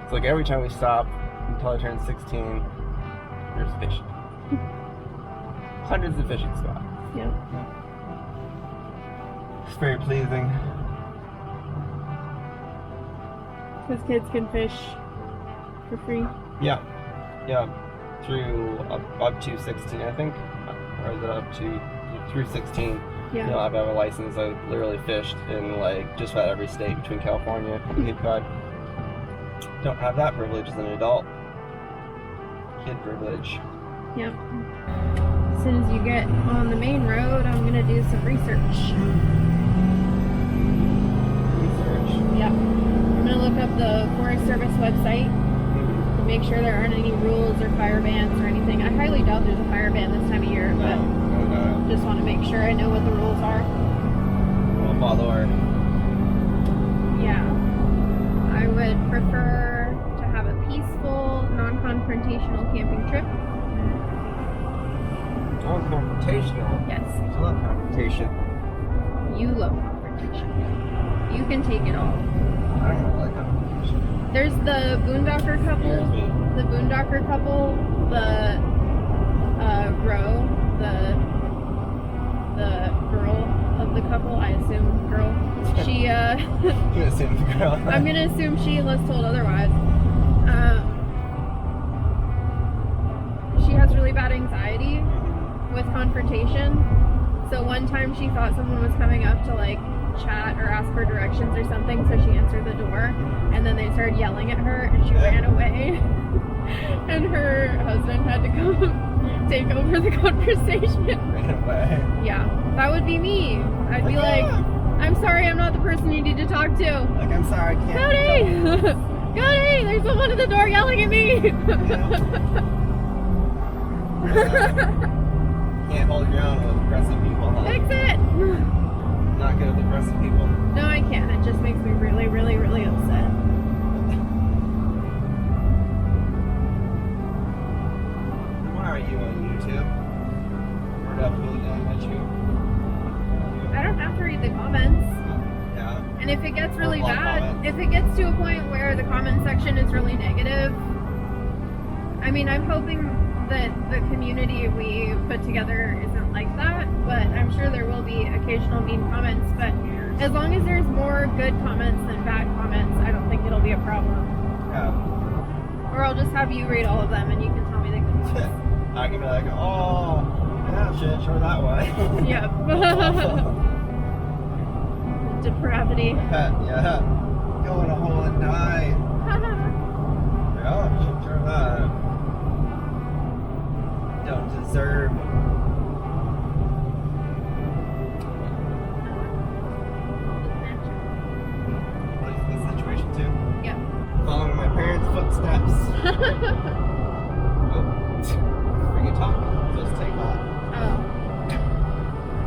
It's like every time we stop until I turn 16, there's fish. Hundreds of fishing spots. Yep. It's very pleasing. Because kids can fish for free. Yeah. Yeah. Through up to 16, I think. Or is it up to through 16? Yeah. You know, I have a license. I literally fished in like just about every state between California and Cape Cod. Don't have that privilege as an adult. Kid privilege. Yep. As soon as you get on the main road, I'm gonna do some research. Research. Yep. I'm gonna look up the Forest Service website and make sure there aren't any rules or fire bans or anything. I highly doubt there's a fire ban this time of year, but No. just want to make sure I know what the rules are. We'll follow our. Yeah. I would prefer to have a peaceful, non-confrontational camping trip. Oh, confrontational. Yes. I love confrontation. You love confrontation. You can take it all. I don't really like confrontation. There's the Boondocker couple. Scares me. The Boondocker couple. The Roe. The girl of the couple. I assume girl. She. You assume the girl. I'm gonna assume she, unless told otherwise. She has really bad anxiety with confrontation. So one time she thought someone was coming up to like chat or ask for directions or something, so she answered the door, and then they started yelling at her and she ran away. And her husband had to come take over the conversation. Ran away. Yeah, that would be me. I'd be like, I'm sorry, I'm not the person you need to talk to. Like, I'm sorry, I can't. Cody! Cody, there's someone at the door yelling at me! Can't hold your own with aggressive people, huh? Fix it! Not good with aggressive people. No, I can't. It just makes me really, really, really upset. Why are you on YouTube? Or definitely don't let you. I don't have to read the comments. Yeah. And if it gets really Or block bad, comments. if it gets to a point where the comment section is really negative, I mean, I'm hoping that the community we put together isn't like that, but I'm sure there will be occasional mean comments. But as long as there's more good comments than bad comments, I don't think it'll be a problem. Yeah. Or I'll just have you read all of them and you can tell me the good ones. I can be like, oh, yeah, shit, sure that way. Yep. Depravity. Yeah. Go in a hole and die. Oh, shit, sure that. Don't deserve. What is the situation too? Yep. Following my parents' footsteps. Oh, bring it talk. Just take that. Oh.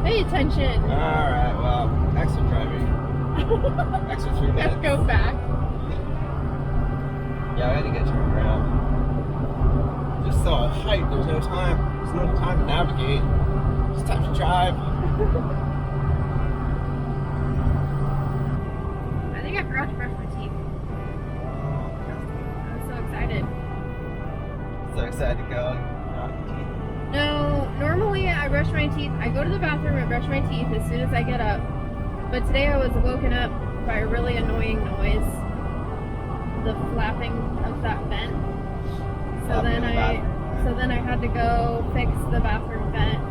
Pay attention. Alright, well, extra driving. Extra 3 minutes. Let's go back. Yeah, I had to get turned around. Just so hyped, there's no time. There's no time to navigate. Just time to drive. I think I forgot to brush my teeth. I was so excited. So excited to go. No, normally I brush my teeth. I go to the bathroom and brush my teeth as soon as I get up. But today I was woken up by a really annoying noise. The flapping of that vent. So then I had to go fix the bathroom vent.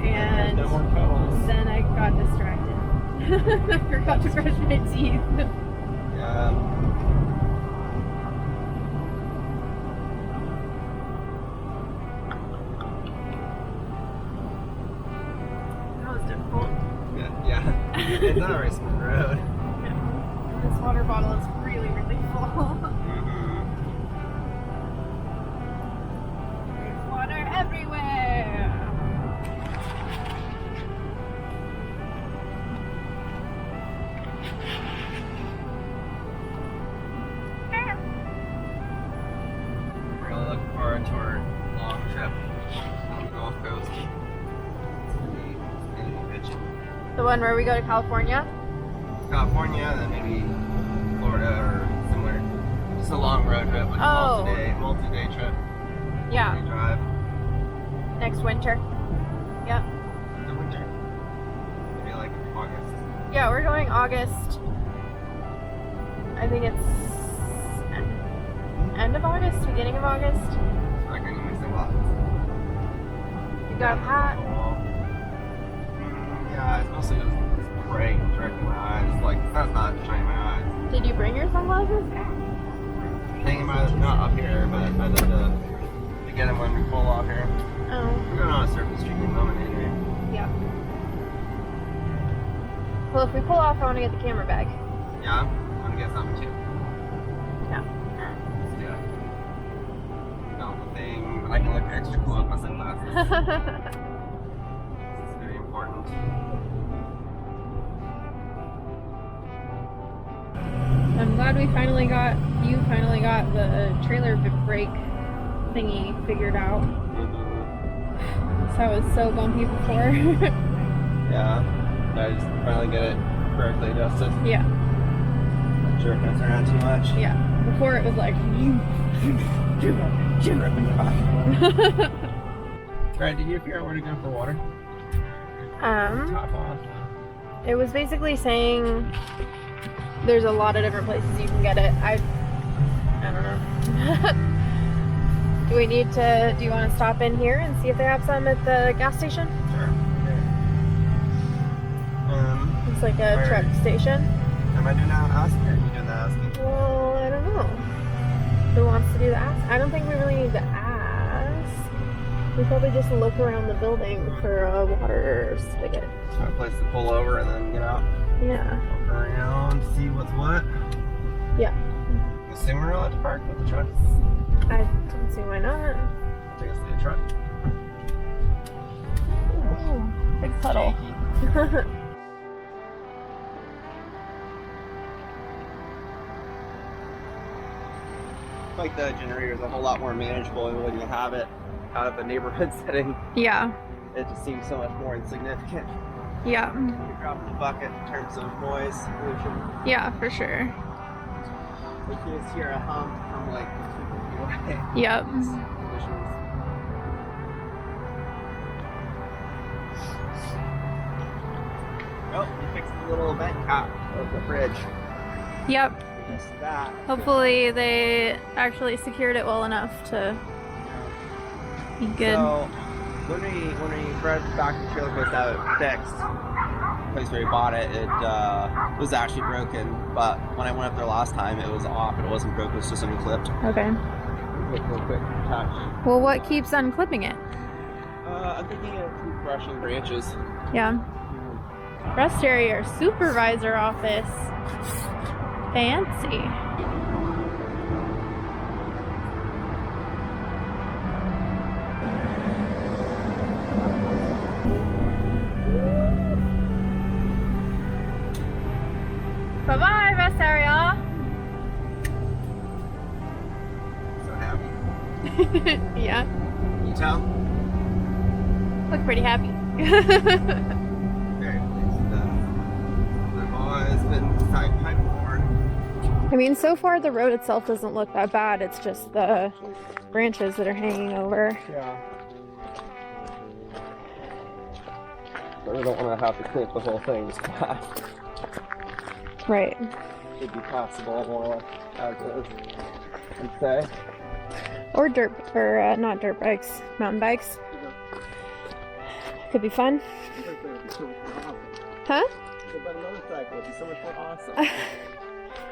And no more cuddles. then I got distracted. I forgot to brush my teeth. Yeah. That was difficult. Yeah. It's not a very smooth road. This water bottle is really, really full. There's water everywhere. We're really looking forward to our long trip on the Gulf Coast. It's gonna be good. The one where we go to California? California, and then maybe Florida or somewhere. Just multi-day trip. Yeah. We drive. Next winter. Yep. The winter. Maybe like August. Yeah, we're going August. I think it's end of August, beginning of August. Like I need my sunglasses. You got a hat? Yeah, it's mostly just gray directing my eyes. Like, that's not shining my eyes. Did you bring your sunglasses? Hanging my eyes, not up here, but I'd love to get them when we pull off here. Oh. We're going on a surface street in a moment anyway. Yeah. Well, if we pull off, I want to get the camera bag. Yeah, I'm gonna get something too. Yeah. Alright, let's do it. Got the thing, but I can look extra cool with my sunglasses. This is very important. I'm glad you finally got the trailer brake thingy figured out. So it was so bumpy before. Yeah, I just finally get it correctly adjusted. Yeah. Not jerking us around too much. Yeah. Before it was like. Alright, did you figure out where to go for water? Top off. It was basically saying there's a lot of different places you can get it. I don't know. Do you want to stop in here and see if they have some at the gas station? Sure. Okay. It's like a truck station. Am I doing that asking or are you doing that asking? Well, I don't know. Who wants to do the ask? I don't think we really need to ask. We probably just look around the building for a water spigot. So a place to pull over and then get out. Yeah. Walk around, see what's what. Yeah. You assume we're allowed to park with the truck? I don't see why not. Take us to the truck. Ooh, big puddle. Like the generator is a whole lot more manageable when you have it out of a neighborhood setting. Yeah. It just seems so much more insignificant. Yeah. You're dropping the bucket in terms of noise pollution. Yeah, for sure. You can just hear a hum from like 2 feet away. Yep. Conditions. Oh, you fixed the little vent cap of the fridge. Yep. Just that. Hopefully they actually secured it well enough to be good. So when we brought back the trailer post out fixed, the place where we bought it, it was actually broken. But when I went up there last time, it was off. It wasn't broken. It was just unclipped. Okay. Quick touch. Well, what keeps unclipping it? I'm thinking of brushing branches. Yeah. Rest area, supervisor office. Fancy. Bye-bye, rest area. So happy. Yeah. You tell? Look pretty happy. Very pleased with that. I've always been type before. I mean, so far the road itself doesn't look that bad. It's just the branches that are hanging over. Yeah. But we don't want to have to clean up the whole thing just fast. Right. It'd be passable more as is, I'd say. Or not dirt bikes, mountain bikes. Could be fun. Huh? But a motorcycle would be so much more awesome.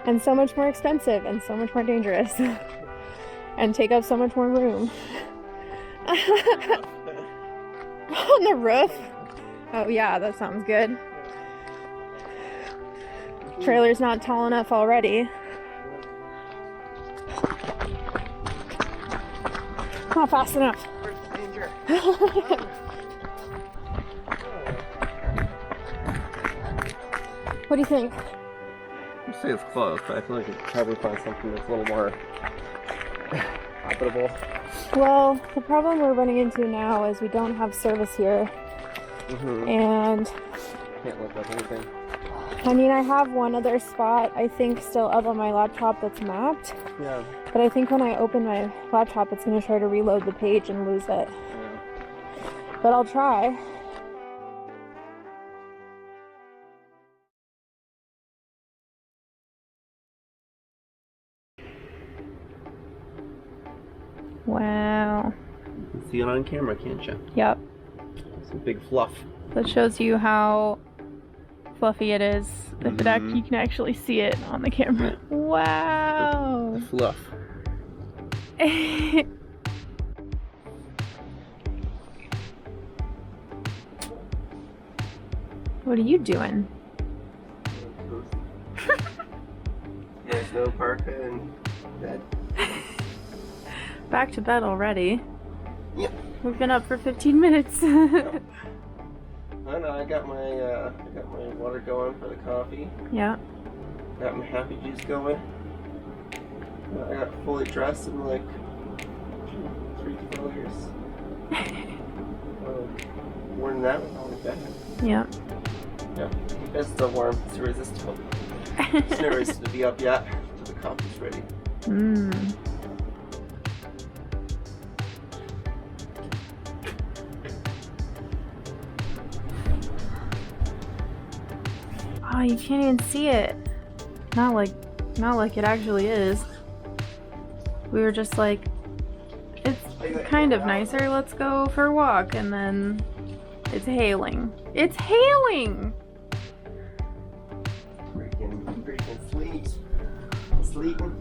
And so much more expensive and so much more dangerous. And take up so much more room. On the roof? Oh yeah, that sounds good. Trailer's not tall enough already. Not fast enough. Danger. What do you think? I'd say it's close, but I feel like we could probably find something that's a little more habitable. Well, the problem we're running into now is we don't have service here. Mm-hmm. And Can't lift up anything. I mean, I have one other spot, I think, still up on my laptop that's mapped. Yeah. But I think when I open my laptop, it's going to try to reload the page and lose it. Yeah. But I'll try. Wow. You can see it on camera, can't you? Yep. Some big fluff. That shows you how fluffy it is. If it you can actually see it on the camera. Wow. The fluff. What are you doing? There's no parka and bed. Back to bed already. Yep. We've been up for 15 minutes. I know. I got my water going for the coffee. Yeah. Got my happy juice going. I got fully dressed in like 3 to 4 years. More than that, I'll be back. Yeah. Yeah. It's still warm. It's irresistible. It's not ready to be up yet. So the coffee's ready. Mmm. Oh, you can't even see it. Not like it actually is. We were just like, it's kind of nicer, let's go for a walk, and then it's hailing. It's hailing! Freaking sleeting.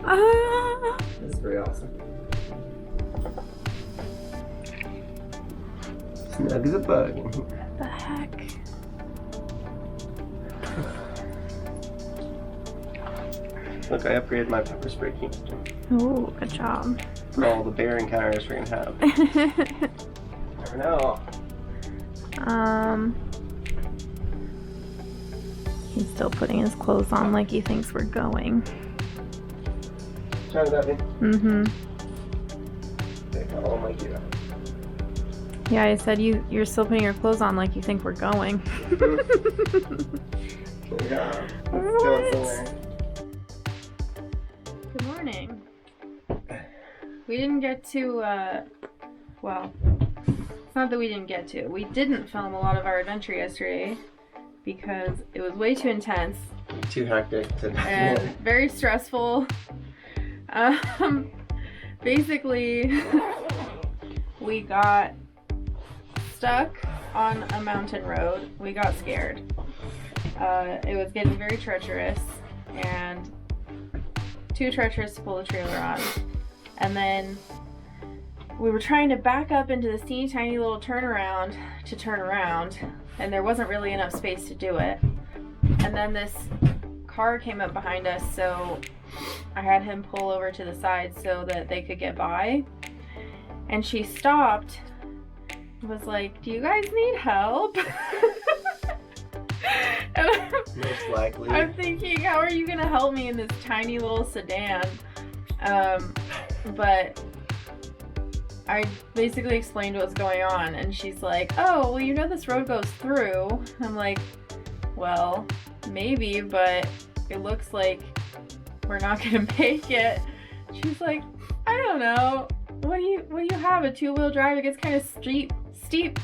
Ah! That's very awesome. Snug as a bug. What the heck? Look, I upgraded my pepper spray canister. Oh, good job. For all the bear encounters we're gonna have. Never know. He's still putting his clothes on like he thinks we're going. Try that in. Mm-hmm. Oh my god. Yeah, I said you're still putting your clothes on like you think we're going. Yeah. Let's go somewhere. Good morning. We didn't get to, well, it's not that we didn't get to. We didn't film a lot of our adventure yesterday because it was way too intense. Too hectic to and very stressful. Basically, we got stuck on a mountain road. We got scared. It was getting very treacherous and too treacherous to pull the trailer on. And then we were trying to back up into this teeny tiny little turnaround to turn around, and there wasn't really enough space to do it. And then this car came up behind us, so I had him pull over to the side so that they could get by. And she stopped, was like, "Do you guys need help?" And most likely. I'm thinking, how are you gonna help me in this tiny little sedan? But I basically explained what's going on, and she's like, "Oh, well, you know this road goes through." I'm like, "Well, maybe, but it looks like we're not gonna make it." She's like, "I don't know. What do you have? A 2-wheel drive? It gets kind of steep,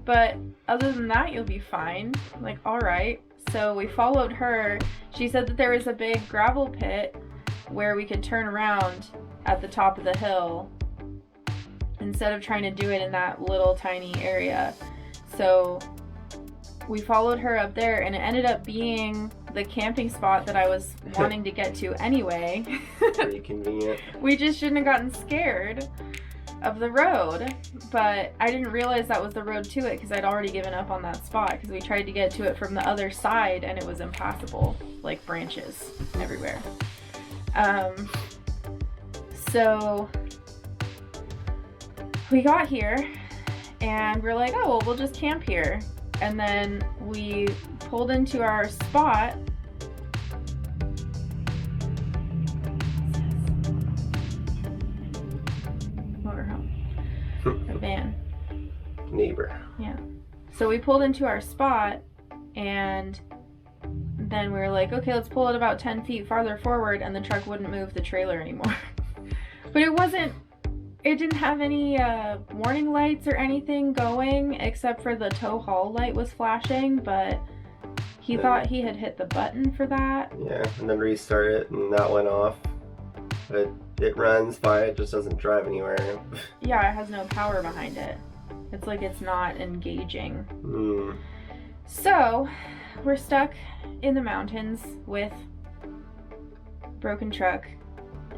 but other than that, you'll be fine." I'm like, all right. So we followed her. She said that there was a big gravel pit where we could turn around at the top of the hill instead of trying to do it in that little tiny area. So we followed her up there, and it ended up being the camping spot that I was wanting to get to anyway. Pretty convenient. We just shouldn't have gotten scared of the road, but I didn't realize that was the road to it because I'd already given up on that spot because we tried to get to it from the other side and it was impassable, like branches everywhere. So we got here and we're like, oh, well, we'll just camp here. And then we pulled into our spot. Motorhome. A van. Neighbor. Yeah. So we pulled into our spot And then we were like, okay, let's pull it about 10 feet farther forward, and the truck wouldn't move the trailer anymore. But it didn't have any warning lights or anything going, except for the tow haul light was flashing, but he thought he had hit the button for that. Yeah, and then restart it, and that went off. But it runs fine, it just doesn't drive anywhere. Yeah, it has no power behind it. It's like it's not engaging. So, we're stuck in the mountains with broken truck.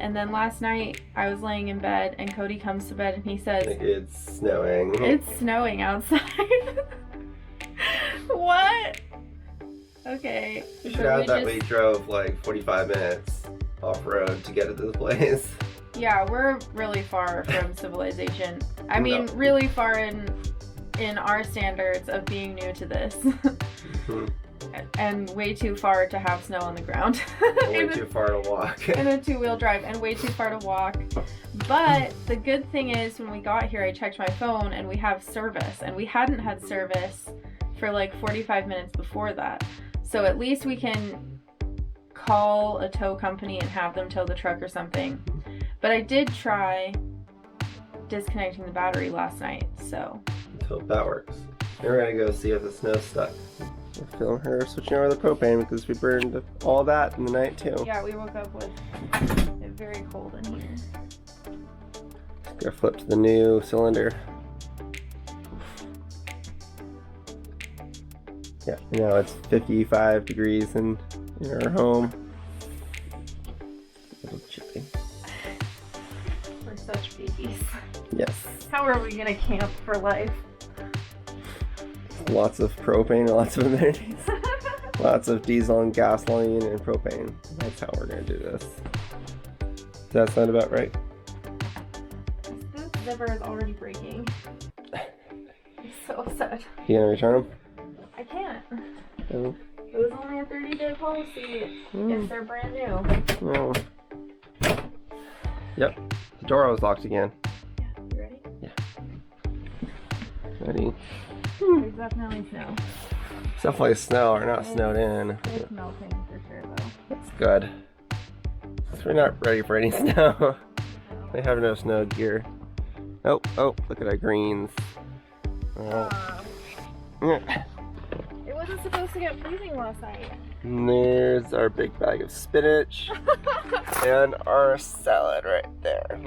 And then last night, I was laying in bed, and Cody comes to bed, and he says, "It's snowing." It's snowing outside. What? Okay. You should add that we drove like 45 minutes off-road to get to this place. Yeah, we're really far from civilization. I mean, really far in our standards of being new to this. And way too far to have snow on the ground. Way too far to walk. And a two-wheel drive, and way too far to walk. But the good thing is, when we got here, I checked my phone, and we have service. And we hadn't had service for like 45 minutes before that. So at least we can call a tow company and have them tow the truck or something. But I did try disconnecting the battery last night, so. Let's hope that works. We're gonna go see if the snow's stuck. We'll film her switching over the propane because we burned all that in the night too. Yeah, we woke up with it very cold in here. Just gonna flip to the new cylinder. Yeah, now it's 55 degrees in our home. A little chilly. We're such babies. Yes. How are we gonna camp for life? Lots of propane and lots of amenities. Lots of diesel and gasoline and propane. That's how we're gonna do this. Does that sound about right? This zipper is already breaking. I'm so upset. You gonna return them? I can't. Oh. It was only a 30-day policy if they're brand new. Oh. Yep. The door was locked again. Yeah, you ready? Yeah. Ready? There's definitely snow. It's definitely snow. We're not snowed in. It's melting for sure, though. That's good. So we're not ready for any snow. We have no snow gear. Oh, look at our greens. Oh. It wasn't supposed to get freezing last night. And there's our big bag of spinach and our salad right there.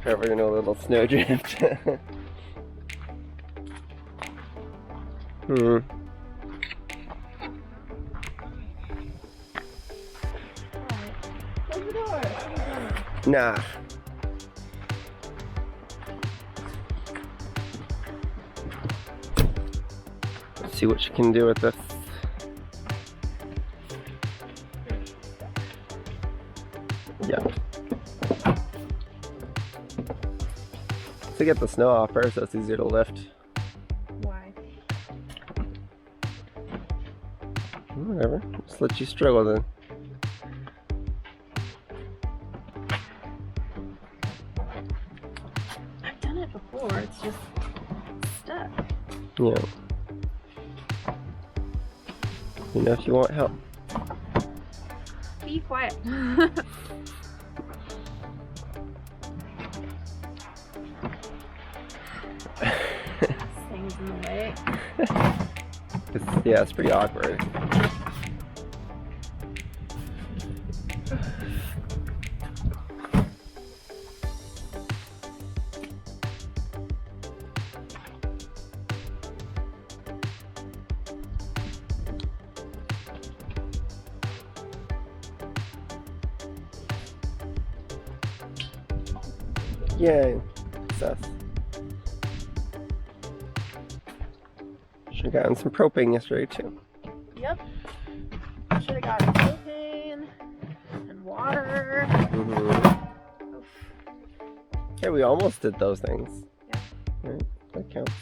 Covering a little snowdrift. Close the door. Nah. Let's see what you can do with this. Yeah. To get the snow off first, so it's easier to lift. Why? Whatever. Just let you struggle then. I've done it before. It's just stuck. Yeah. You know if you want help. Be quiet. Things in the way. It's pretty awkward. Yay. Success. Should have gotten some propane yesterday too. Yep. Should have gotten propane and water. Yeah, we almost did those things. Yeah. Right? That counts.